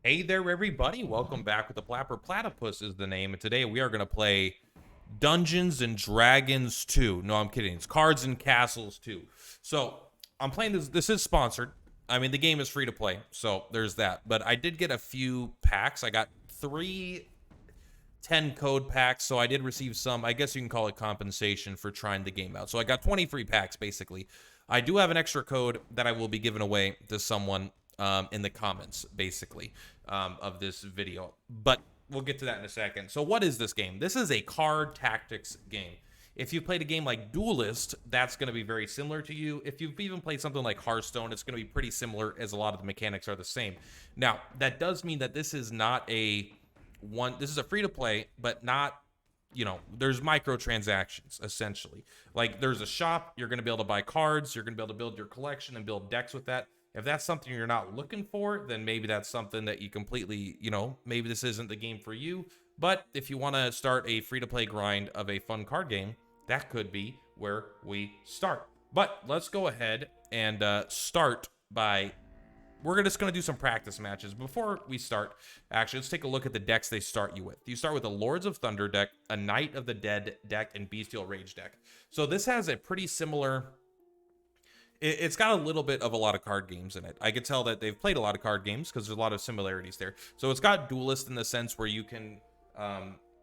Hey there, everybody. Welcome back with the Plat. Purplatypus is the name. And today we are going to play Dungeons and Dragons 2. No, I'm kidding. It's Cards and Castles 2. So I'm playing this. This is sponsored. I mean, the game is free to play. So there's that. But I did get a few packs. I got 3 10 code packs. So I did receive some, I guess you can call it compensation for trying the game out. So I got 20 free packs, basically. I do have an extra code that I will be giving away to someone in the comments, basically, of this video. But we'll get to that in a second. So what is this game? This is a card tactics game. If you played a game like Duelyst, that's going to be very similar to you. If you've even played something like Hearthstone, it's going to be pretty similar, as a lot of the mechanics are the same. Now, that does mean that this is not a this is a free-to-play, but not, there's microtransactions, essentially. Like, there's a shop, you're going to be able to buy cards, you're going to be able to build your collection and build decks with that. If that's something you're not looking for, then maybe that's something that you completely, maybe this isn't the game for you. But if you want to start a free-to-play grind of a fun card game, that could be where we start. But let's go ahead and start by... We're just going to do some practice matches. Before we start, actually, let's take a look at the decks they start you with. You start with a Lords of Thunder deck, a Knight of the Dead deck, and Bestial Rage deck. So this has a pretty similar... It's got a little bit of a lot of card games in it. I could tell that they've played a lot of card games because there's a lot of similarities there. So it's got Duelyst in the sense where you can...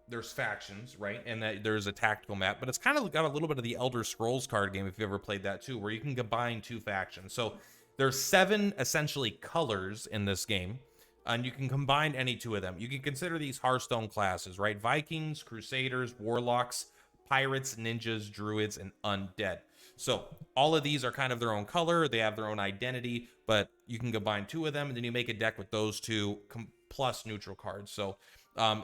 there's factions, right? And that there's a tactical map, but it's kind of got a little bit of the Elder Scrolls card game, if you ever played that too, where you can combine 2 factions. So there's 7 essentially colors in this game, and you can combine any 2 of them. You can consider these Hearthstone classes, right? Vikings, Crusaders, Warlocks, Pirates, Ninjas, Druids, and Undead. So all of these are kind of their own color. They have their own identity, but you can combine 2 of them, and then you make a deck with those 2 plus neutral cards. So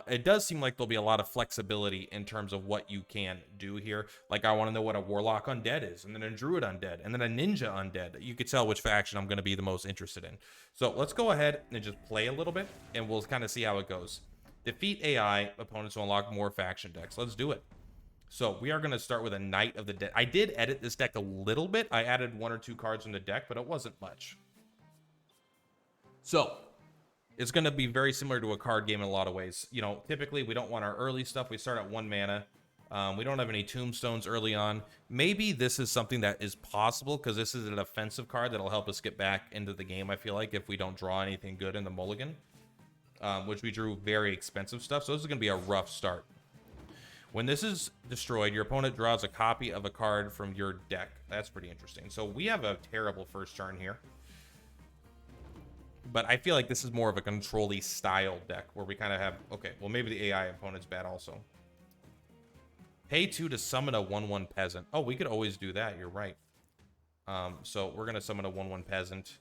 it does seem like there'll be a lot of flexibility in terms of what you can do here. Like, I want to know what a Warlock Undead is, and then a Druid Undead, and then a Ninja Undead. You could tell which faction I'm going to be the most interested in. So let's go ahead and just play a little bit, and we'll kind of see how it goes. Defeat AI opponents to unlock more faction decks. Let's do it. So we are going to start with a Knight of the Dead. I did edit this deck a little bit. I added 1 or 2 cards from the deck, but it wasn't much. So it's going to be very similar to a card game in a lot of ways. Typically we don't want our early stuff. We start at 1 mana. We don't have any tombstones early on. Maybe this is something that is possible because this is an offensive card that'll help us get back into the game, I feel like, if we don't draw anything good in the mulligan, which we drew very expensive stuff. So this is going to be a rough start. When this is destroyed, your opponent draws a copy of a card from your deck. That's pretty interesting. So we have a terrible first turn here. But I feel like this is more of a control-y style deck where we kind of have... Okay, well, maybe the AI opponent's bad also. Pay 2 to summon a 1/1 peasant. Oh, we could always do that. You're right. So we're going to summon a 1/1 peasant.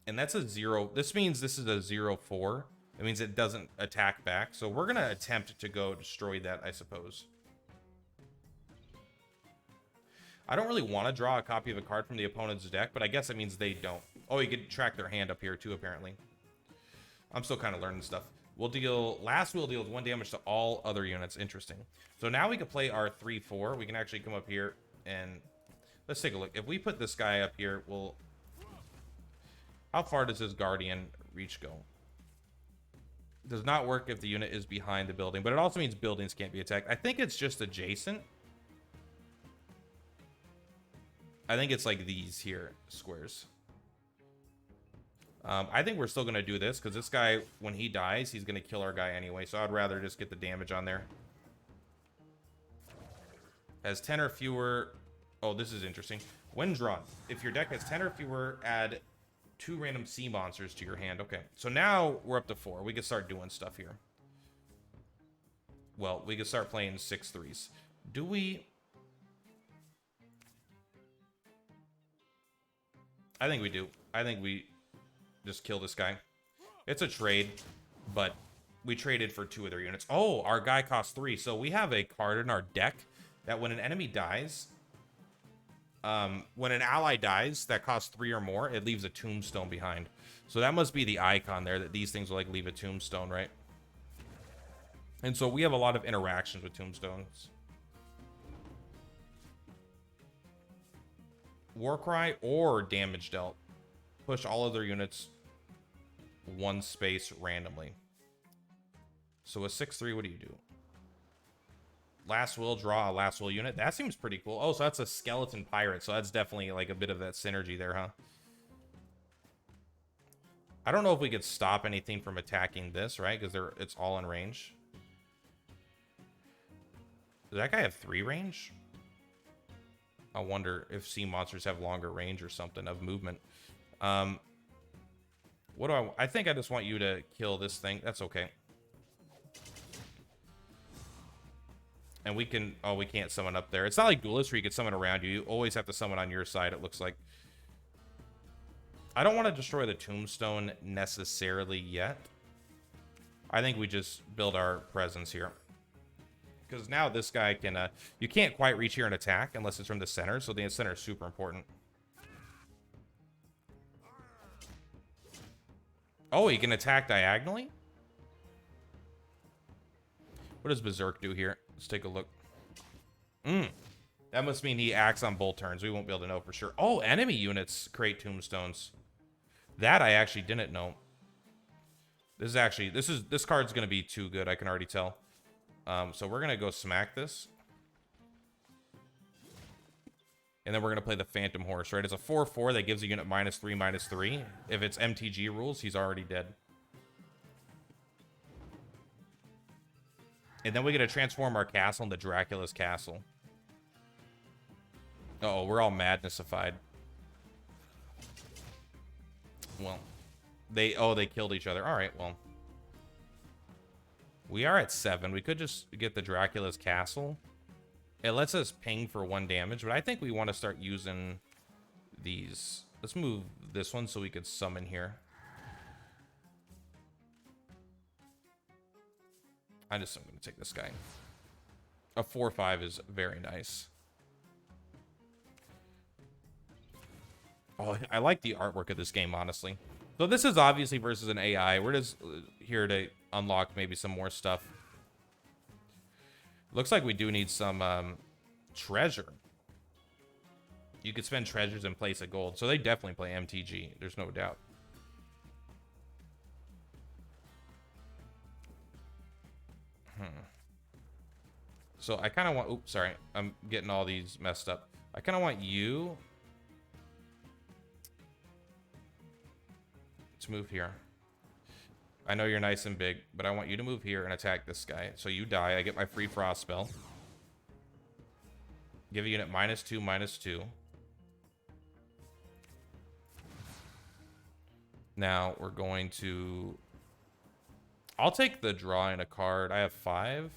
And that's a 0. This means this is a 0/4. It means it doesn't attack back. So we're going to attempt to go destroy that, I suppose. I don't really want to draw a copy of a card from the opponent's deck, but I guess it means they don't. Oh, you could track their hand up here too, apparently. I'm still kind of learning stuff. We'll deal 1 damage to all other units. Interesting. So now we can play our 3/4. We can actually come up here and let's take a look. If we put this guy up here, we'll... How far does his guardian reach go? Does not work if the unit is behind the building, but it also means buildings can't be attacked. I think it's just adjacent. I think it's like these here squares. I think we're still going to do this because this guy, when he dies, he's going to kill our guy anyway. So I'd rather just get the damage on there. Has 10 or fewer. Oh, this is interesting. When drawn, if your deck has 10 or fewer, add 2 random sea monsters to your hand. Okay, so now we're up to 4. We can start doing stuff here. Well, we can start playing 6/3s. Do we... I think we do. I think we just kill this guy. It's a trade, but we traded for 2 of their units. Oh, our guy costs 3. So we have a card in our deck that when an enemy dies... when an ally dies that costs 3 or more, it leaves a tombstone behind. So that must be the icon there, that these things will like leave a tombstone, right? And so we have a lot of interactions with tombstones. Warcry or damage dealt. Push all other units one space randomly. So a 6/3, what do you do? Last will, draw a last will unit. That seems pretty cool. Oh, so that's a skeleton pirate. So that's definitely like a bit of that synergy there, huh? I don't know if we could stop anything from attacking this, right? Because it's all in range. Does that guy have 3 range? I wonder if sea monsters have longer range or something of movement. What do I think I just want you to kill this thing. That's okay. And we can... Oh, we can't summon up there. It's not like Duelyst where you can summon around you. You always have to summon on your side, it looks like. I don't want to destroy the tombstone necessarily yet. I think we just build our presence here. Because now this guy can... you can't quite reach here and attack unless it's from the center. So the center is super important. Oh, he can attack diagonally? What does Berserk do here? Let's take a look. That must mean he acts on both turns. We won't be able to know for sure. Oh, enemy units create tombstones. That I actually didn't know. This card's gonna be too good, I can already tell. So we're gonna go smack this. And then we're gonna play the Phantom Horse, right? It's a 4/4 that gives a unit -3/-3. If it's MTG rules, he's already dead. And then we get to transform our castle into Dracula's castle. Uh-oh, we're all madnessified. Well, they killed each other. All right, well. We are at 7. We could just get the Dracula's castle. It lets us ping for 1 damage, but I think we want to start using these. Let's move this one so we could summon here. I'm going to take this guy. A 4/5 is very nice. Oh, I like the artwork of this game, honestly. So this is obviously versus an AI. We're just here to unlock maybe some more stuff. Looks like we do need some treasure. You could spend treasures in place of gold. So they definitely play MTG. There's no doubt. So I kind of want... Oops, sorry. I'm getting all these messed up. I kind of want you... to move here. I know you're nice and big, but I want you to move here and attack this guy. So you die. I get my free frost spell. Give a unit -2/-2. Now we're going to... I'll take the drawing a card. I have 5.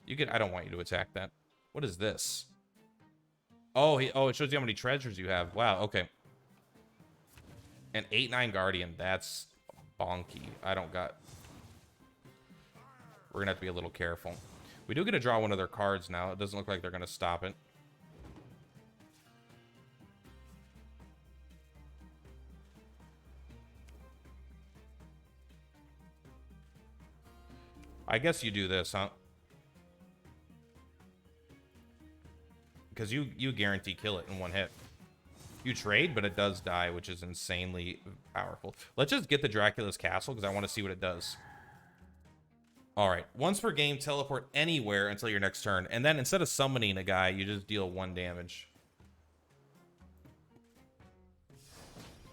You can... I don't want you to attack that. What is this? Oh, it shows you how many treasures you have. Wow, okay. An 8/9 Guardian. That's bonky. I don't got... We're going to have to be a little careful. We do get to draw one of their cards now. It doesn't look like they're going to stop it. I guess you do this, huh? Because you guarantee kill it in 1 hit. You trade, but it does die, which is insanely powerful. Let's just get the Dracula's castle, because I want to see what it does. Alright, once per game, teleport anywhere until your next turn. And then instead of summoning a guy, you just deal 1 damage.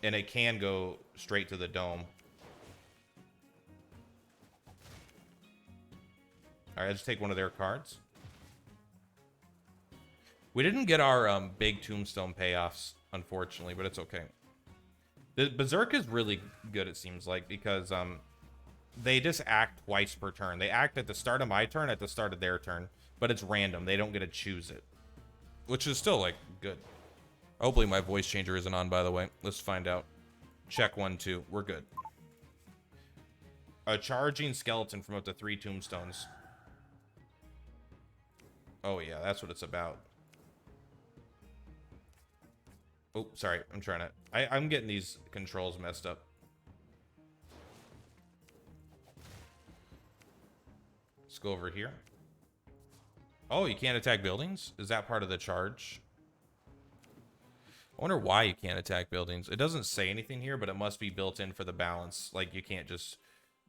And it can go straight to the dome. Alright, I just take one of their cards. We didn't get our big tombstone payoffs, unfortunately, but it's okay. The Berserk is really good, it seems like, because they just act twice per turn. They act at the start of my turn, at the start of their turn, but it's random. They don't get to choose it, which is still, like, good. Hopefully my voice changer isn't on, by the way. Let's find out. Check 1, 2. We're good. A charging skeleton from up to 3 tombstones. Oh, yeah, that's what it's about. Oh, sorry. I'm trying to... I'm getting these controls messed up. Let's go over here. Oh, you can't attack buildings? Is that part of the charge? I wonder why you can't attack buildings. It doesn't say anything here, but it must be built in for the balance. Like, you can't just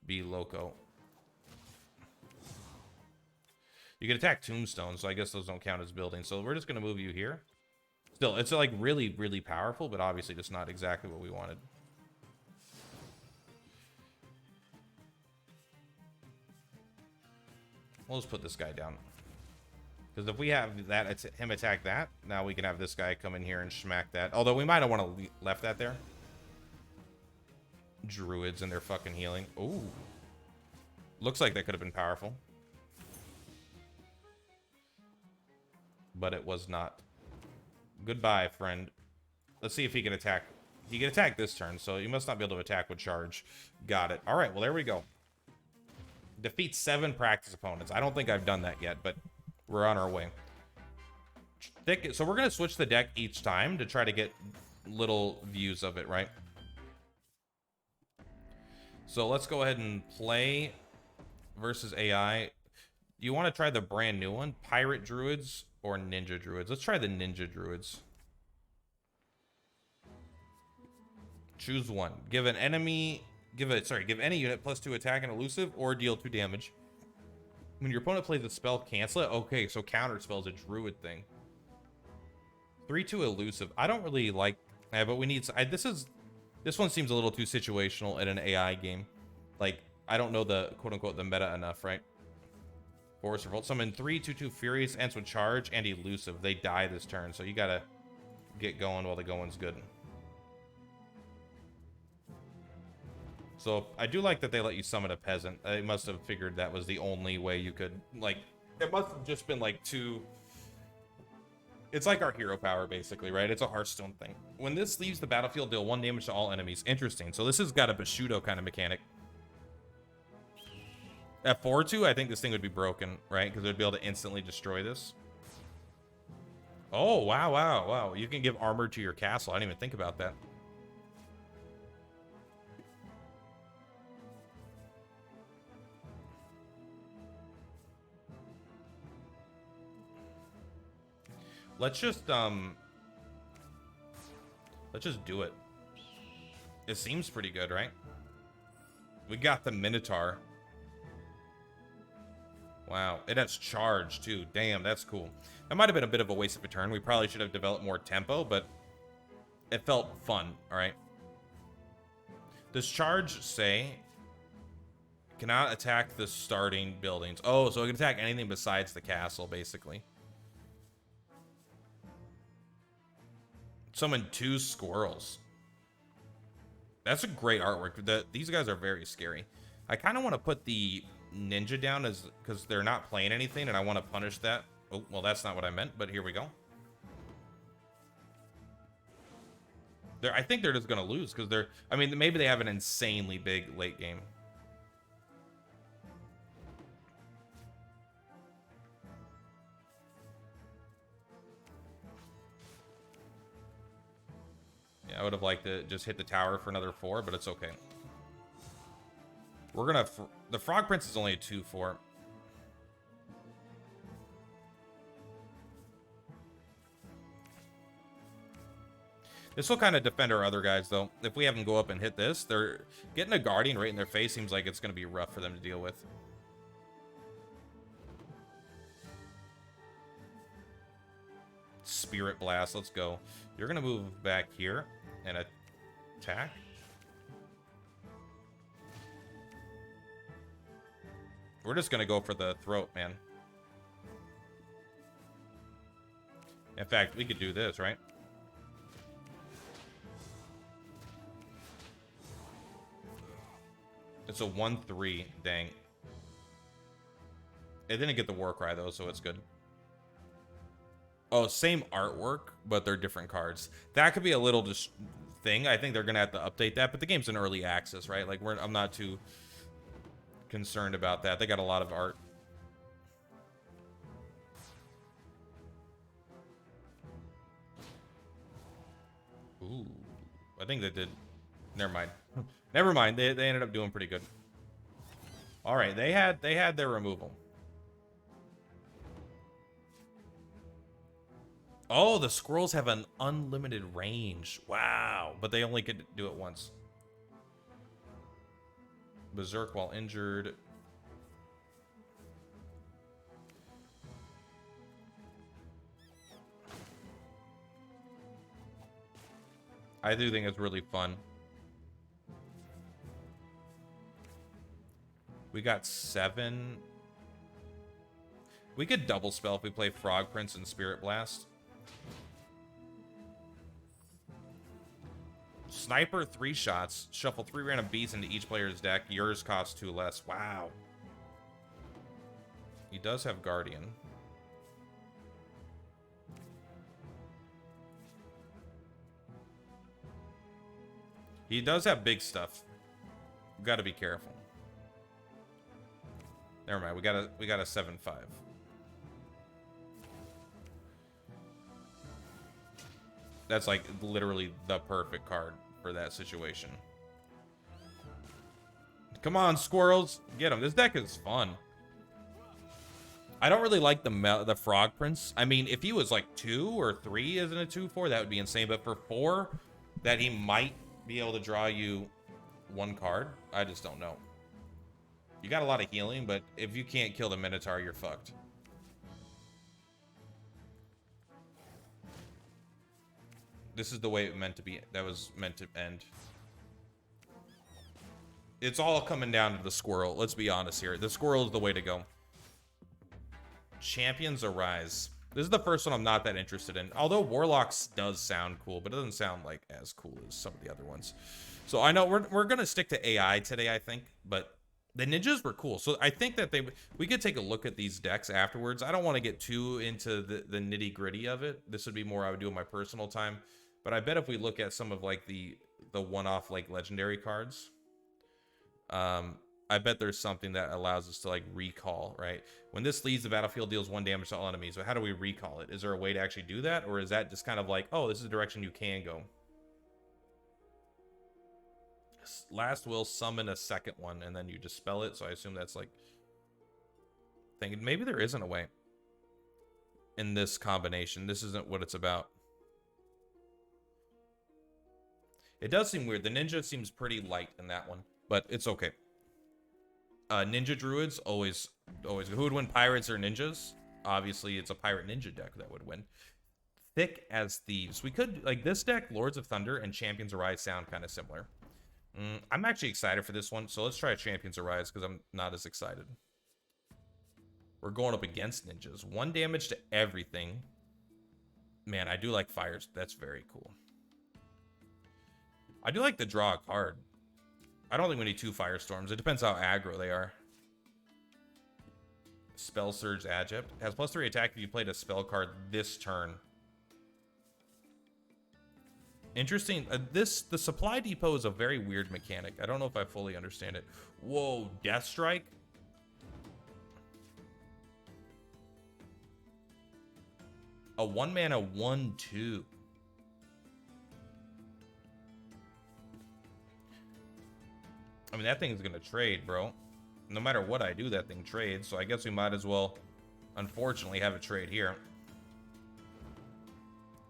be loco. You can attack tombstones, so I guess those don't count as buildings. So we're just going to move you here. Still, it's like really, really powerful, but obviously just not exactly what we wanted. We'll just put this guy down. Because if we have that, him attack that, now we can have this guy come in here and smack that. Although we might have want to left that there. Druids and their fucking healing. Ooh. Looks like that could have been powerful. But it was not. Goodbye, friend. Let's see if he can attack. He can attack this turn, so he must not be able to attack with charge. Got it. All right, well, there we go. Defeat 7 practice opponents. I don't think I've done that yet, but we're on our way. So we're going to switch the deck each time to try to get little views of it, right? So let's go ahead and play versus AI. You want to try the brand new one? Pirate Druids or Ninja Druids? Let's try the Ninja Druids. Choose one. Give an enemy... Give any unit +2 attack and elusive or deal 2 damage. When your opponent plays a spell, cancel it. Okay, so counter spell's a druid thing. 3/2 elusive. I don't really like... but we need... This one seems a little too situational in an AI game. Like, I don't know the quote-unquote the meta enough, right? Force Revolt. Summon 3/2/2 Furious, ends with charge and elusive. They die this turn, so you gotta get going while the going's good. So I do like that they let you summon a peasant. They must have figured that was the only way you could, like, it must have just been like too... It's like our hero power, basically, right? It's a Hearthstone thing. When this leaves the battlefield, deal 1 damage to all enemies. Interesting. So this has got a Bushido kind of mechanic. At 4/2, I think this thing would be broken, right? Because it would be able to instantly destroy this. Oh, wow, wow, wow. You can give armor to your castle. I didn't even think about that. Let's just do it. It seems pretty good, right? We got the Minotaur. Wow, it has charge too. Damn, that's cool. That might have been a bit of a waste of a turn. We probably should have developed more tempo, but it felt fun, all right? Does charge say cannot attack the starting buildings? Oh, so it can attack anything besides the castle, basically. Summon 2 squirrels. That's a great artwork. These guys are very scary. I kind of want to put the ninja down as because they're not playing anything, and I want to punish that. Oh, well, that's not what I meant, but here we go. I think they're just gonna lose because they're. I mean, maybe they have an insanely big late game. Yeah, I would have liked to just hit the tower for another 4, but it's okay. We're gonna... The Frog Prince is only a 2/4. This will kind of defend our other guys, though. If we have them go up and hit this, they're getting a Guardian right in their face. Seems like it's going to be rough for them to deal with. Spirit Blast, let's go. You're going to move back here and attack. We're just going to go for the throat, man. In fact, we could do this, right? It's a 1/3, dang. It didn't get the war cry, though, so it's good. Oh, same artwork, but they're different cards. That could be a little thing. I think they're going to have to update that, but the game's in early access, right? Like, I'm not too concerned about that. They got a lot of art. Ooh. I think they did. Never mind. Never mind. They ended up doing pretty good. All right, they had their removal. Oh, the squirrels have an unlimited range. Wow. But they only could do it once. Berserk while injured. I do think it's really fun. We got 7. We could double spell if we play Frog Prince and Spirit Blast. Sniper 3 shots. Shuffle 3 random beasts into each player's deck. Yours costs 2 less. Wow. He does have Guardian. He does have big stuff. Got to be careful. Never mind. We got a 7/5. That's like literally the perfect card for that situation. Come on, squirrels. Get them. This deck is fun. I don't really like the Frog Prince. I mean, if he was like 2 or 3 as in a 2/4, that would be insane. But for 4, that he might be able to draw you 1 card, I just don't know. You got a lot of healing, but if you can't kill the Minotaur, you're fucked. This is the way it meant to be. That was meant to end. It's all coming down to the squirrel. Let's be honest here. The squirrel is the way to go. Champions Arise. This is the first one I'm not that interested in. Although Warlocks does sound cool, but it doesn't sound like as cool as some of the other ones. So I know we're gonna stick to AI today, I think, but the ninjas were cool. So I think that we could take a look at these decks afterwards. I don't want to get too into the nitty gritty of it. This would be more I would do in my personal time. But I bet if we look at some of like the one-off like legendary cards, I bet there's something that allows us to like recall, right? When this leaves the battlefield, deals 1 damage to all enemies. But how do we recall it? Is there a way to actually do that? Or is that just kind of like, oh, this is the direction you can go? Last will summon a second one and then you dispel it. So I assume that's like thinking maybe there isn't a way in this combination. This isn't what it's about. It does seem weird. The ninja seems pretty light in that one, but it's okay. Ninja druids always who would win, pirates or ninjas? Obviously it's a pirate ninja deck that would win. Thick as Thieves. We could like this deck. Lords of Thunder and Champions Arise sound kind of similar. I'm actually excited for this one, so let's try Champions Arise because I'm not as excited. We're going up against ninjas. 1 damage to everything. Man, I do like fires. That's very cool. I do like to draw a card. I don't think we need 2 Firestorms. It depends how aggro they are. Spell Surge Adept. Has +3 attack if you played a spell card this turn. Interesting. The Supply Depot is a very weird mechanic. I don't know if I fully understand it. Whoa, Death Strike? A 1-mana 1/2. I mean, that thing's gonna trade, bro. No matter what I do, that thing trades. So I guess we might as well, unfortunately, have a trade here.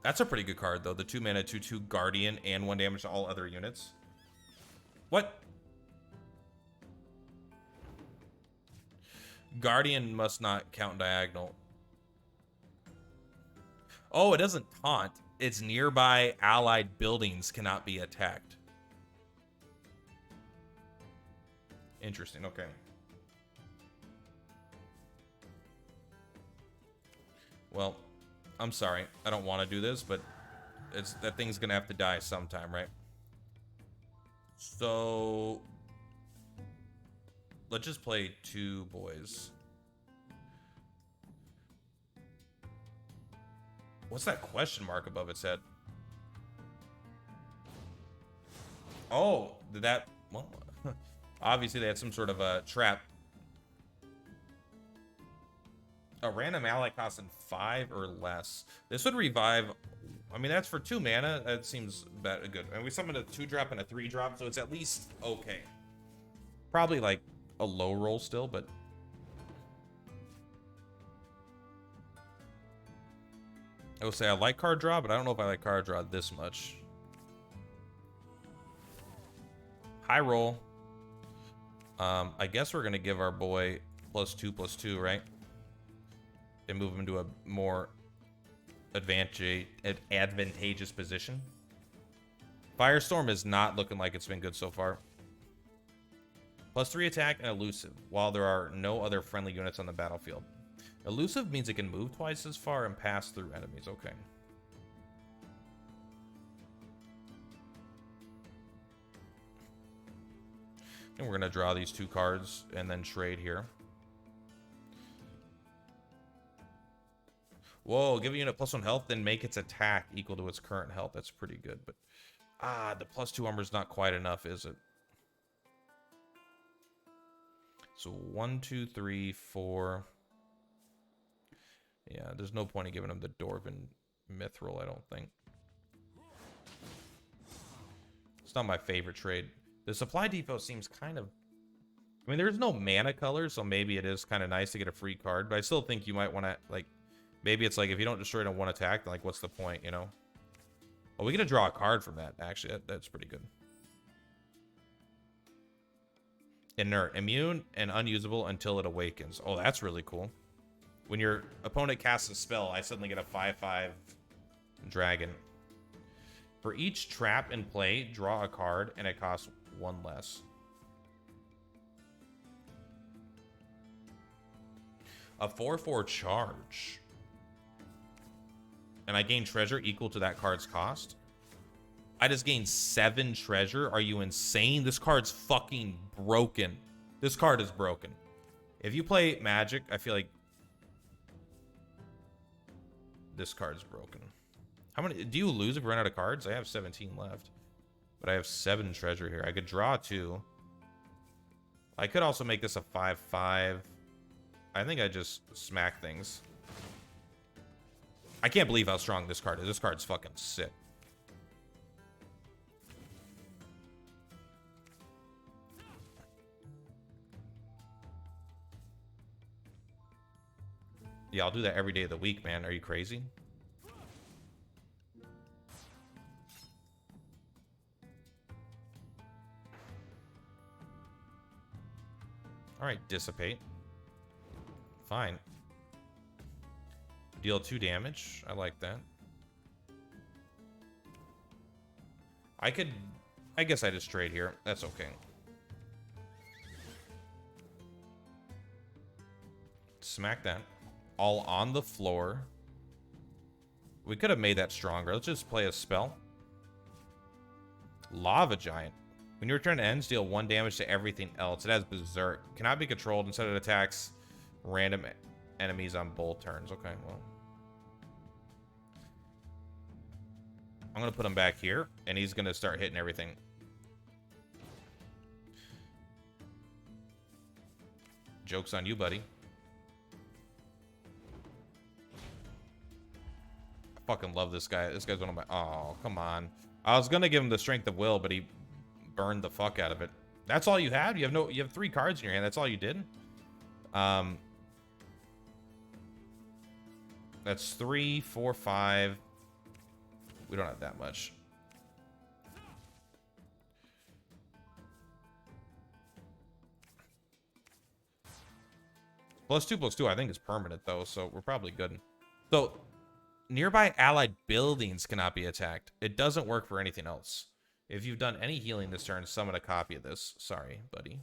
That's a pretty good card, though. The 2-mana 2/2 Guardian and 1 damage to all other units. What? Guardian must not count diagonal. Oh, it doesn't taunt. Its nearby allied buildings cannot be attacked. Interesting, okay. Well, I'm sorry. I don't want to do this, but that thing's gonna have to die sometime, right? So let's just play 2 boys. What's that question mark above its head? Oh, did that... Well, obviously they had some sort of a trap. A random ally costing 5 or less. This would revive... I mean, that's for 2 mana. That seems good. And we summoned a 2-drop and a 3-drop, so it's at least okay. Probably like a low roll still, but... I would say I like card draw, but I don't know if I like card draw this much. High roll. I guess we're gonna give our boy +2/+2, right? And move him to a more advantageous position. Firestorm is not looking like it's been good so far. +3 attack and elusive, while there are no other friendly units on the battlefield. Elusive means it can move twice as far and pass through enemies. Okay. And we're going to draw these 2 cards and then trade here. Whoa, give a unit +1 health, then make its attack equal to its current health. That's pretty good, but the +2 armor is not quite enough, is it? So 1, 2, 3, 4. Yeah, there's no point in giving him the Dwarven Mithril, I don't think. It's not my favorite trade. The supply depot seems kind of... I mean, there's no mana color, so maybe it is kind of nice to get a free card, but I still think you might want to, like... Maybe it's like, if you don't destroy it on 1 attack, then, like, what's the point, you know? Oh, we get to draw a card from that, actually. That's pretty good. Inert. Immune and unusable until it awakens. Oh, that's really cool. When your opponent casts a spell, I suddenly get a 5/5 dragon. For each trap in play, draw a card, and it costs 1 less. A 4/4 charge. And I gain treasure equal to that card's cost. I just gained 7 treasure. Are you insane? This card's fucking broken. This card is broken. If you play Magic, I feel like this card's broken. How many do you lose if you run out of cards? I have 17 left. But I have 7 treasure here. I could draw 2. I could also make this a 5/5. I think I just smack things. I can't believe how strong this card is. This card's fucking sick. Yeah, I'll do that every day of the week, man. Are you crazy? Alright, dissipate. Fine. Deal 2 damage. I like that. I guess I just trade here. That's okay. Smack that. All on the floor. We could have made that stronger. Let's just play a spell. Lava Giant. When your turn ends, deal 1 damage to everything else. It has Berserk. Cannot be controlled. Instead, it attacks random enemies on both turns. Okay, well. I'm going to put him back here, and he's going to start hitting everything. Joke's on you, buddy. I fucking love this guy. This guy's one of my... Oh, come on. I was going to give him the Strength of Will, but he burned the fuck out of it. That's all you have? You have 3 cards in your hand. That's all you did? That's 3, 4, 5. We don't have that much. +2/+2, I think, is permanent, though, so we're probably good. So, nearby allied buildings cannot be attacked. It doesn't work for anything else. If you've done any healing this turn, summon a copy of this. Sorry, buddy.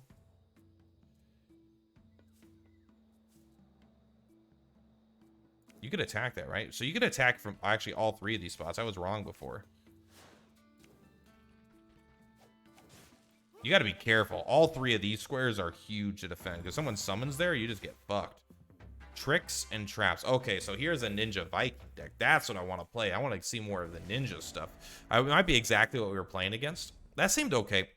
You could attack that, right? So you could attack from actually all 3 of these spots. I was wrong before. You got to be careful. All 3 of these squares are huge to defend. Because someone summons there, you just get fucked. Tricks and traps. Okay, so here's a Ninja Viking deck. That's what I want to play. I want to see more of the ninja stuff. It might be exactly what we were playing against. That seemed okay.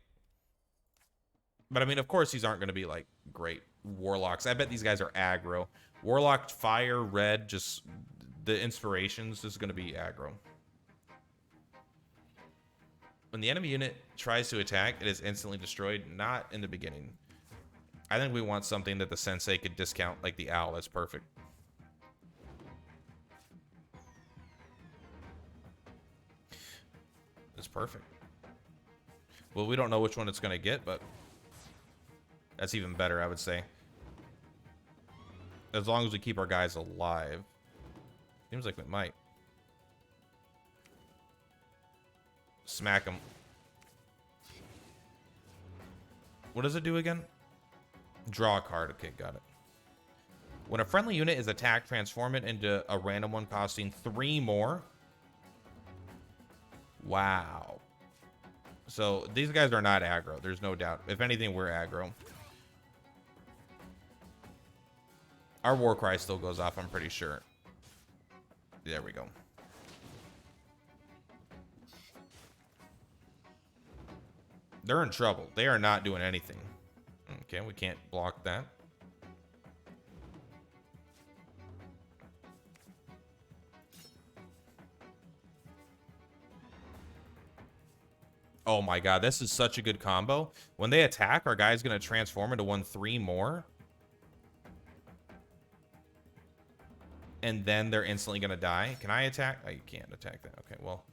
But, I mean, of course, these aren't going to be, like, great warlocks. I bet these guys are aggro. Warlock, fire, red, just the inspirations. This is going to be aggro. When the enemy unit tries to attack, it is instantly destroyed. Not in the beginning. I think we want something that the sensei could discount, like the owl. That's perfect. is perfect. Well, we don't know which one it's going to get, but that's even better, I would say. As long as we keep our guys alive. Seems like we might. Smack him. What does it do again? Draw a card. Okay, got it. When a friendly unit is attacked, transform it into a random one costing 3 more. Wow. So these guys are not aggro. There's no doubt. If anything, we're aggro. Our war cry still goes off, I'm pretty sure. There we go. They're in trouble. They are not doing anything. Okay, we can't block that. Oh my god, this is such a good combo. When they attack, our guy's going to transform into 1/3 more. And then they're instantly going to die. Can I attack? Oh, you can't attack that. Okay, well.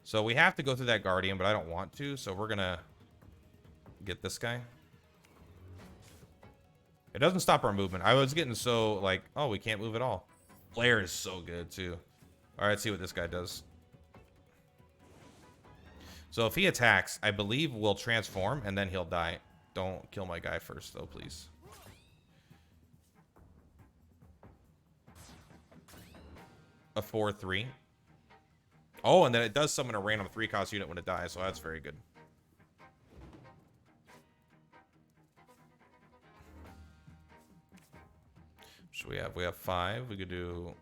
So we have to go through that Guardian, but I don't want to. So we're going to get this guy. It doesn't stop our movement. I was getting so like, oh, we can't move at all. Flare is so good too. All right, let's see what this guy does. So if he attacks, I believe we'll transform and then he'll die. Don't kill my guy first though, please. A 4/3. Oh, and then it does summon a random 3-cost unit when it dies, so that's very good. So we have 5. We could do.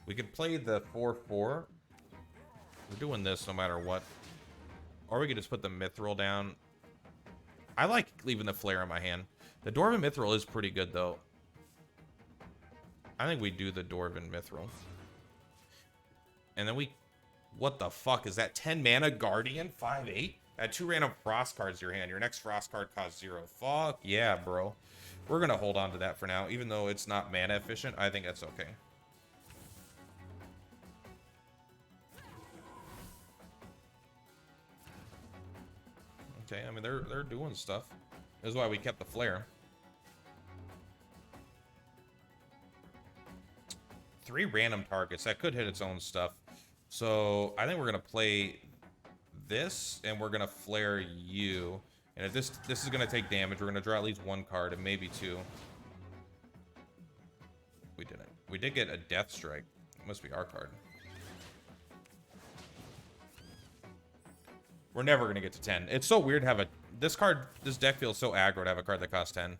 We could play the 4/4. We're doing this no matter what. Or we could just put the Mithril down. I like leaving the Flare in my hand. The Dwarven Mithril is pretty good though. I think we do the Dwarven Mithril. And then we... What the fuck? Is that 10 mana Guardian? 5/8? Add 2 random Frost cards to your hand. Your next Frost card costs 0. Fuck yeah, bro. We're going to hold on to that for now. Even though it's not mana efficient, I think that's okay. Okay, I mean, they're doing stuff. This is why we kept the Flare. 3 random targets. That could hit its own stuff. So I think we're gonna play this, and we're gonna Flare you. And if this is gonna take damage, we're gonna draw at least 1 card and maybe 2. We didn't. We did get a Death Strike. It must be our card. We're never gonna get to 10. It's so weird to have a this deck feels so aggro to have a card that costs 10.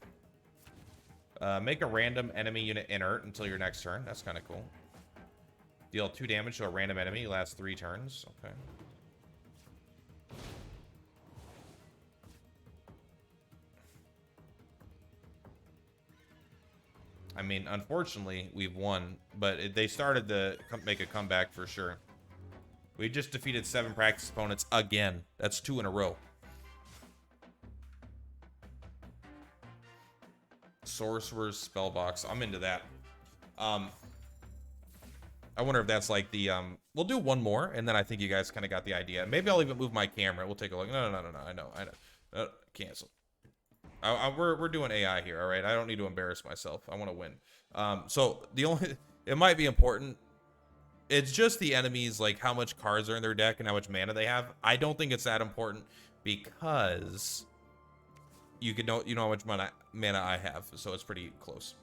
Make a random enemy unit inert until your next turn. That's kind of cool. Deal 2 damage to a random enemy. Lasts 3 turns. Okay. I mean, unfortunately, we've won, but they started to make a comeback for sure. We just defeated 7 practice opponents again. That's 2 in a row. Sorcerer's Spellbox. I'm into that. I wonder if that's like the we'll do 1 more, and then I think you guys kind of got the idea. Maybe I'll even move my camera. We'll take a look. No. I know. Cancel. We're doing AI here, all right? I don't need to embarrass myself. I want to win. So it might be important. It's just the enemies, like how much cards are in their deck and how much mana they have. I don't think it's that important because you know how much mana I have, so it's pretty close.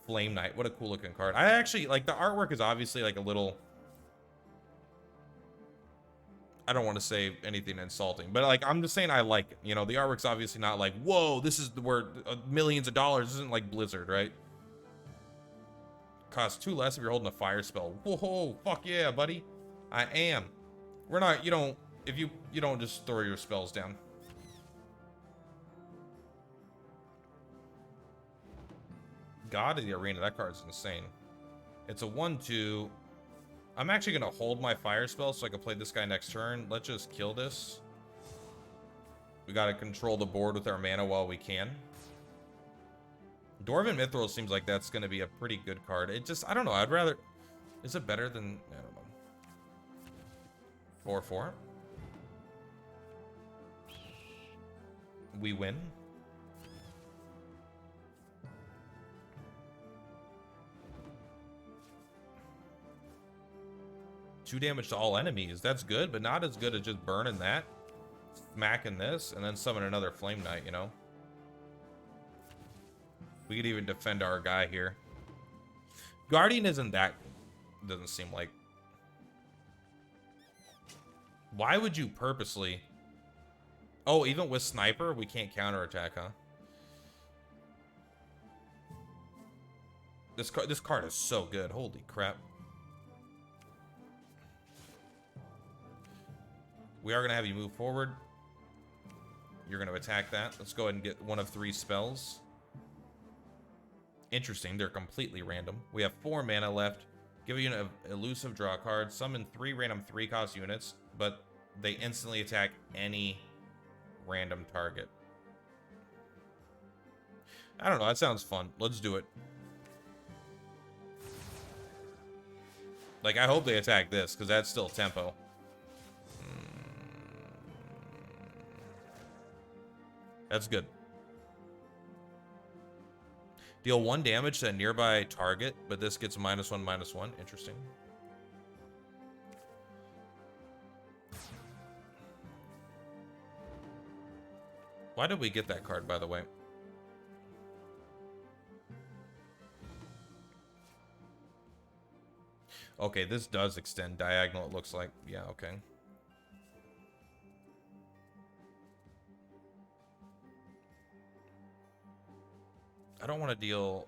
Flame Knight, what a cool looking card. I actually like the artwork is obviously like a little. I don't want to say anything insulting, but like I'm just saying I like it. You know, the artwork's obviously not like, whoa, this is worth millions of dollars. This isn't like Blizzard, right? Costs 2 less if you're holding a fire spell. Whoa, fuck yeah, buddy. I am. We're not. You don't. If you don't just throw your spells down. God of the Arena, that card's insane. It's a 1/2. I'm actually gonna hold my fire spell so I can play this guy next turn. Let's just kill this. We gotta control the board with our mana while we can. Dwarven Mithril seems like that's gonna be a pretty good card. It just, I don't know, I'd rather... Is it better than... I don't know. 4/4? we win. Two damage to all enemies. That's good, but not as good as just burning that, smacking this, and then summon another Flame Knight, you know? We could even defend our guy here. Guardian isn't that... Doesn't seem like... Why would you purposely... Oh, even with Sniper, we can't counterattack, huh? This card is so good. Holy crap. We are going to have you move forward. You're going to attack that. Let's go ahead and get one of 3 spells. Interesting. They're completely random. We have 4 mana left. Give you an elusive draw card. Summon 3 random 3-cost units, but they instantly attack any random target. I don't know. That sounds fun. Let's do it. Like, I hope they attack this, because that's still tempo. That's good. Deal 1 damage to a nearby target, but this gets -1/-1. Interesting. Why did we get that card, by the way? Okay, this does extend diagonal, it looks like. Yeah, okay. I don't want to deal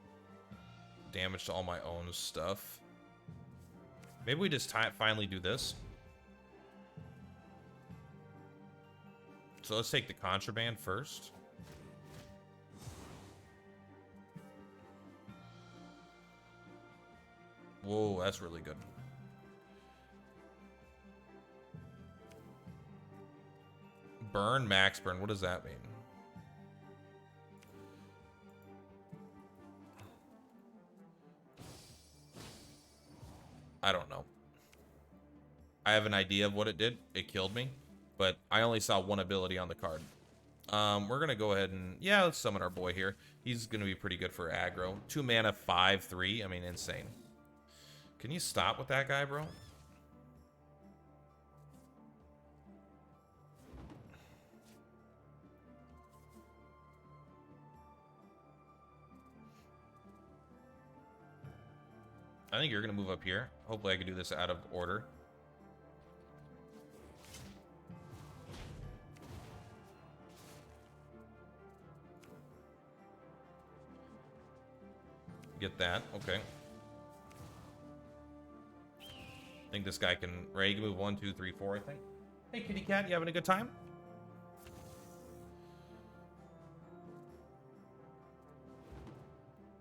damage to all my own stuff. Maybe we just finally do this. So let's take the contraband first. Whoa, that's really good. Burn, max burn. What does that mean? I don't know. I have an idea of what it did. It killed me, but I only saw 1 ability on the card. We're gonna go ahead and let's summon our boy here. He's gonna be pretty good for aggro. 2 mana, 5/3. I mean, insane. Can you stop with that guy, bro? I think you're gonna move up here. Hopefully I can do this out of order. Get that. Okay. I think this guy can... Ray, you can move 1, 2, 3, 4, I think. Hey, kitty cat, you having a good time?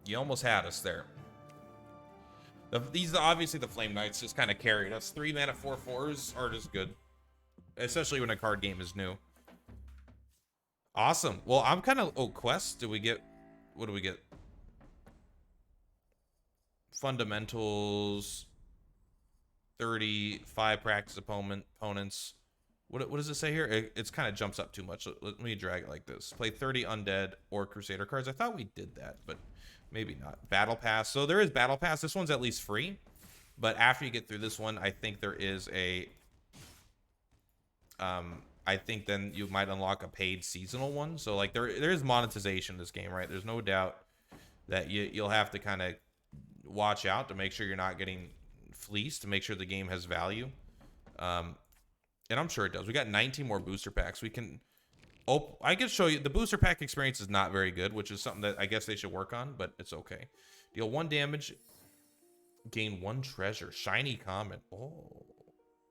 You almost had us there. These obviously the Flame Knights just kind of carried us. 3 mana 4/4s are just good, especially when a card game is new. Awesome. Well, I'm kind of... Oh, quests. Do we get... What do we get? Fundamentals. 35 practice opponents. What does it say here? It's kind of jumps up too much. Let me drag it like this. Play 30 undead or crusader cards. I thought we did that, but maybe not. Battle pass. So there is battle pass. This one's at least free, but after you get through this one, I think there is a I think then you might unlock a paid seasonal one. So like there is monetization in this game, right? There's no doubt that you'll have to kind of watch out to make sure you're not getting fleeced, to make sure the game has value. And I'm sure it does. We got 19 more booster packs. We can... Oh, I can show you. The booster pack experience is not very good, which is something that I guess they should work on, but it's okay. Deal 1 damage. Gain 1 treasure. Shiny common. Oh.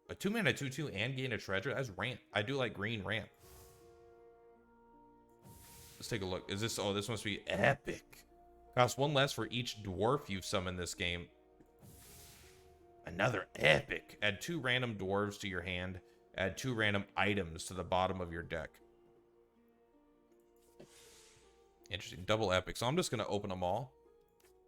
A 2 mana 2/2 and gain a treasure. That's ramp. I do like green ramp. Let's take a look. Is this... Oh, this must be epic. Costs 1 less for each dwarf you summon this game. Another epic. Add 2 random dwarves to your hand. Add 2 random items to the bottom of your deck. Interesting. Double epic. So I'm just going to open them all.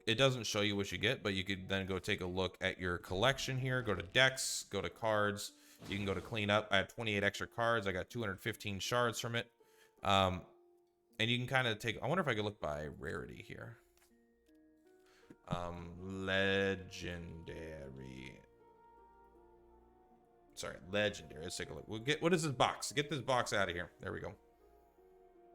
It doesn't show you what you get, but you could then go take a look at your collection here. Go to decks. Go to cards. You can go to clean up. I have 28 extra cards. I got 215 shards from it. And you can kind of take, I wonder if I could look by rarity here. Legendary. Sorry, legendary. Let's take a look. We'll get, what is this box? Get this box out of here. There we go.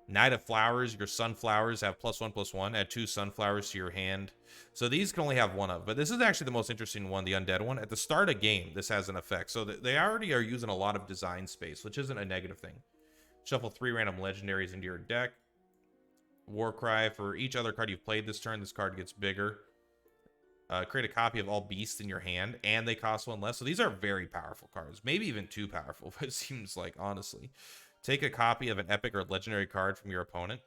Knight of Flowers. Your sunflowers have +1/+1. Add 2 sunflowers to your hand. So these can only have 1 of. But this is actually the most interesting one, the undead one. At the start of game, this has an effect. So they already are using a lot of design space, which isn't a negative thing. Shuffle 3 random legendaries into your deck. Warcry. For each other card you've played this turn, this card gets bigger. Create a copy of all beasts in your hand, and they cost 1 less. So these are very powerful cards. Maybe even too powerful, it seems like, honestly. Take a copy of an epic or legendary card from your opponent.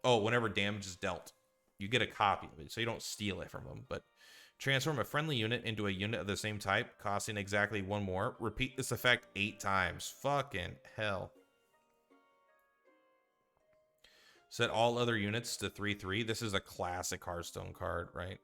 Oh, whenever damage is dealt, you get a copy of it, so you don't steal it from them. But transform a friendly unit into a unit of the same type, costing exactly 1 more. Repeat this effect 8 times. Fucking hell. Set all other units to 3/3. This is a classic Hearthstone card, right?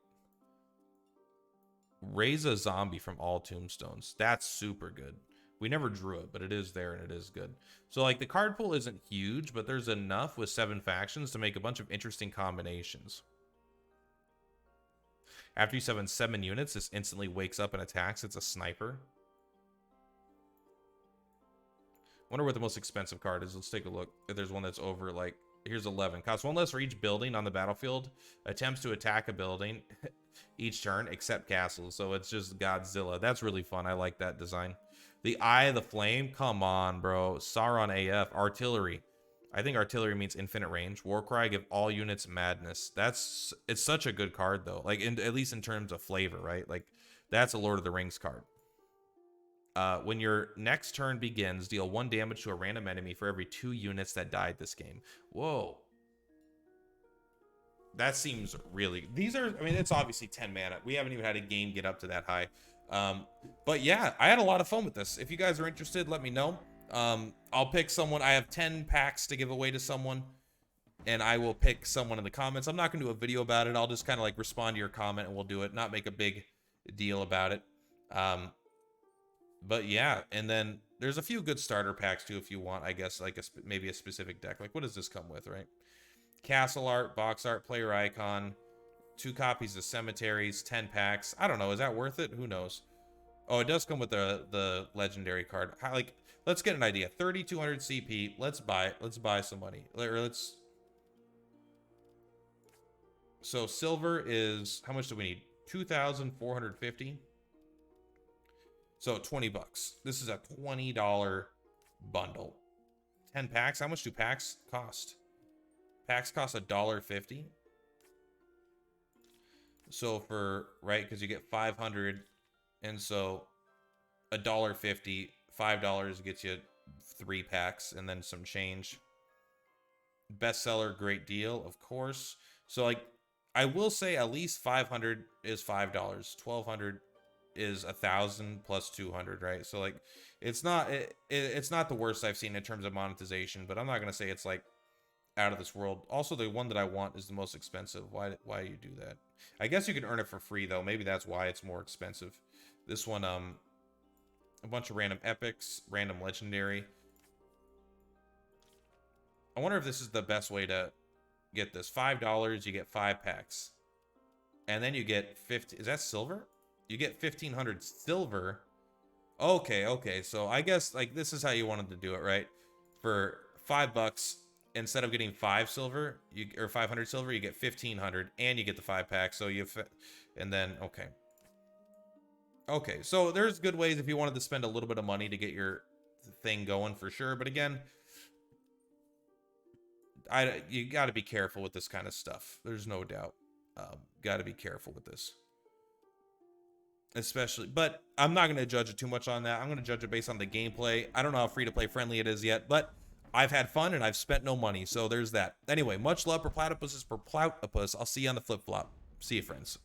Raise a zombie from all tombstones. That's super good. We never drew it, but it is there and it is good. So like the card pool isn't huge, but there's enough with 7 factions to make a bunch of interesting combinations. After you summon 7 units, this instantly wakes up and attacks. It's a sniper. Wonder what the most expensive card is. Let's take a look. If there's one that's over, like, here's 11. Costs 1 less for each building on the battlefield. Attempts to attack a building each turn, except castles. So it's just Godzilla. That's really fun. I like that design. The Eye of the Flame. Come on, bro. Sauron AF. Artillery. I think artillery means infinite range. Warcry. Give all units madness. It's such a good card, though. Like, at least in terms of flavor, right? Like, that's a Lord of the Rings card. When your next turn begins, deal 1 damage to a random enemy for every 2 units that died this game. Whoa. That seems really... These are... I mean, it's obviously 10 mana. We haven't even had a game get up to that high. But yeah, I had a lot of fun with this. If you guys are interested, let me know. I'll pick someone. I have 10 packs to give away to someone. And I will pick someone in the comments. I'm not going to do a video about it. I'll just kind of like respond to your comment and we'll do it. Not make a big deal about it. But yeah, and then there's a few good starter packs too if you want, I guess, like maybe a specific deck. Like, what does this come with, right? Castle art, box art, player icon, 2 copies of cemeteries, 10 packs. I don't know. Is that worth it? Who knows? Oh, it does come with the legendary card. Like, let's get an idea. 3,200 CP. Let's buy it. Let's buy some money. Or let's... So silver is... How much do we need? 2,450. So 20 bucks. This is a $20 bundle. 10 packs. How much do packs cost? Packs cost $1.50. So for, right, because you get 500, and so $1.50, $5 gets you 3 packs and then some change. Bestseller, great deal, of course. So like, I will say at least 500 is $5. 1,200 is 1,000 plus 200, right? So like, it's not it's not the worst I've seen in terms of monetization, but I'm not gonna say it's like out of this world. Also, the one that I want is the most expensive. Why do you do that? I guess you can earn it for free though. Maybe that's why it's more expensive. This one, a bunch of random epics, random legendary. I wonder if this is the best way to get this. $5, you get 5 packs, and then you get 50. Is that silver? You get 1,500 silver. Okay. So I guess like this is how you wanted to do it, right? For $5, instead of getting 5 silver, or 500 silver, you get 1,500, and you get the 5 packs. So and then okay. So there's good ways if you wanted to spend a little bit of money to get your thing going for sure. But again, you got to be careful with this kind of stuff. There's no doubt. Got to be careful with this. Especially, but I'm not going to judge it too much on that. I'm going to judge it based on the gameplay. I don't know how free-to-play friendly it is yet, but I've had fun and I've spent no money, so there's that. Anyway, much love for Platypus. I'll see you on the flip-flop. See you, friends.